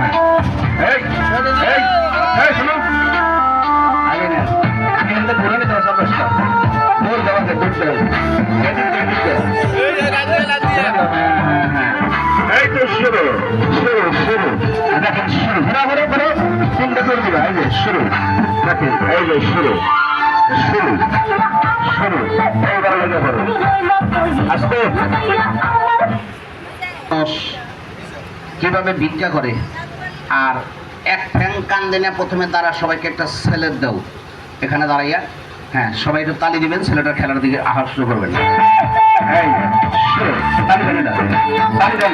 হ্যাঁ এই এই এই শুনো আগে না আমি এতে ঘুরে নিতে সমস্যা দূর যাওয়াকে দূর যাও এই তো শুরু শুরু শুরু দেখেন শুরু ঘোরাঘুরি করে তিনটা করে দিবা এই যে শুরু দেখেন এই যে শুরু শুরু শুরু এইবার লেগে পড়ো আস্তে কিভাবে ভিক্ষা করে আর এক ফ্যান কান দিনে প্রথমে তারা সবাইকে একটা ছেলের দাও এখানে দাঁড়াইয়া হ্যাঁ সবাই একটু তালি দিবেন ছেলেটার খেলার দিকে আহার শুরু করবেন এই শুরু তালি দেন তালি দেন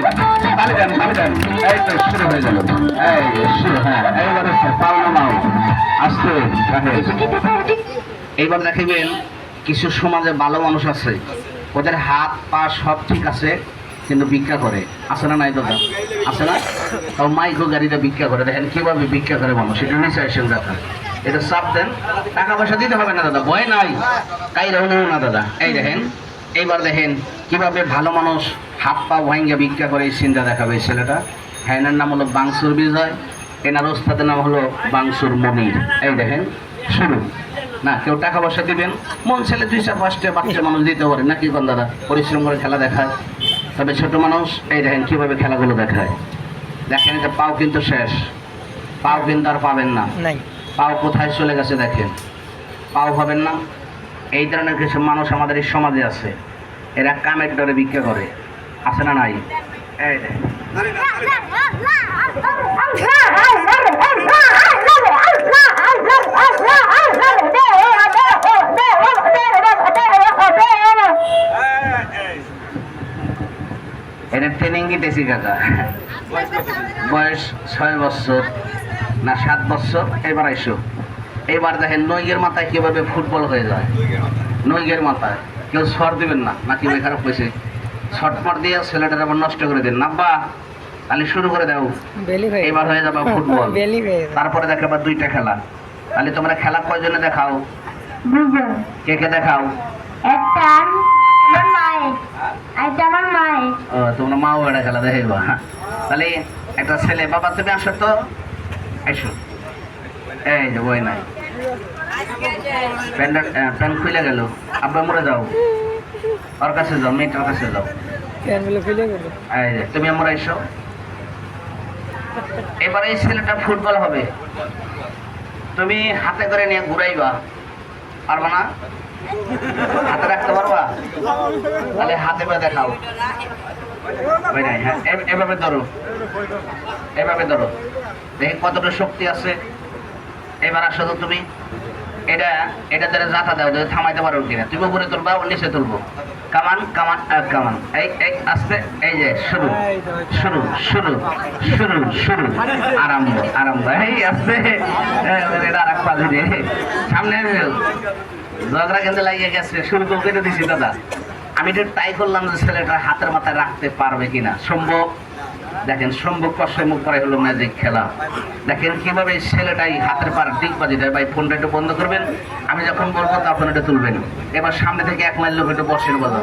তালি দেন তালি দেন এই তো শুরু হয়ে গেল এই শুরু হ্যাঁ এইবার পাও নামাও আস্তে রাখেন এইবার দেখিবেন কিছু সমাজে ভালো মানুষ আছে ওদের হাত পা সব ঠিক আছে কিন্তু ভিক্ষা করে আছে না নাই দাদা আছে না তাও মাইকো গাড়িতে ভিক্ষা করে দেখেন কিভাবে ভিক্ষা করে মানুষ এটা নিচে আসেন দেখা এটা চাপ দেন টাকা পয়সা দিতে হবে না দাদা ভয় নাই তাই রহনেও না দাদা এই দেখেন এইবার দেখেন কিভাবে ভালো মানুষ হাত পা ভাঙ্গা ভিক্ষা করে এই চিন্তা দেখাবে এই ছেলেটা হ্যাঁ এনার নাম হলো বাংসুর বিজয় এনার ওস্তাদের নাম হলো বাংসুর মনির এই দেখেন শুরু না কেউ টাকা পয়সা দিবেন মন ছেলে 2-5টা বাচ্চা মানুষ দিতে পারে নাকি কোন দাদা পরিশ্রম করে খেলা দেখায় তবে ছোট মানুষ এই দেখেন কীভাবে খেলাগুলো দেখায় দেখেন যে পাও কিন্তু শেষ পাও কিন্তু আর পাবেন না পাও কোথায় চলে গেছে দেখেন পাও পাবেন না এই ধরনের কিছু মানুষ আমাদের এই সমাজে আছে এরা কামের ডরে ভিক্ষা করে আছে না নাই এই এটা ট্রেনিং দিতেছি কাকা বয়স 6 বছর না 7 বছর এবার আইসো এবার দেখেন নইগের মাথায় কিভাবে ফুটবল হয়ে যায় নইগের মাথায় কেউ শট দিবেন না নাকি ওই খারাপ হয়েছে শটমার দিয়ে ছেলেটার আবার নষ্ট করে দেন নাব্বা তাহলে শুরু করে দাও এবার হয়ে যাবে ফুটবল তারপরে দেখে আবার 2টা খেলা তাহলে তোমরা খেলা কয়জনে দেখাও কে কে দেখাও তোমরা মাও এটা খেলা দেখাইবা তাহলে একটা ছেলে বাবা তুমি আসো তো এসো এই যে বই নাই প্যান্ট খুলে গেল আব্বা মরে যাও ওর কাছে যাও মেয়েটার কাছে যাও এই যে তুমি আমরা এসো এবার এই ছেলেটা ফুটবল হবে তুমি হাতে করে নিয়ে ঘুরাইবা পারবা না হাতে রাখতে পারবা তাহলে হাতে করে দেখাও হ্যাঁ এভাবে ধরো এভাবে ধরো দেখি কতটা শক্তি আছে এবার আসো তো তুমি এটা এটা ধরে জাতা দাও যদি থামাইতে পারো কিনা তুমি উপরে তুলবা ও নিচে তুলবো কামান কামান কামান এই এই আস্তে এই যে শুরু শুরু শুরু শুরু শুরু আরম্ভ আরম্ভ এই আস্তে এটা আর এক পা ধরে সামনে ঝগড়া কিন্তু লাগিয়ে গেছে শুরু করে কেটে দিছি দাদা আমি একটু ট্রাই করলাম যে ছেলেটা হাতের মাথায় রাখতে পারবে কিনা সম্ভব দেখেন সম্ভব কষাই মুখ করাই হলো ম্যাজিক খেলা দেখেন কিভাবে ছেলেটাই হাতের পার দিক বাজি দেয় ভাই ফোনটা একটু বন্ধ করবেন আমি যখন বলবো তখন এটা তুলবেন এবার সামনে থেকে 1 মাইল লোক একটু বসেন বাজার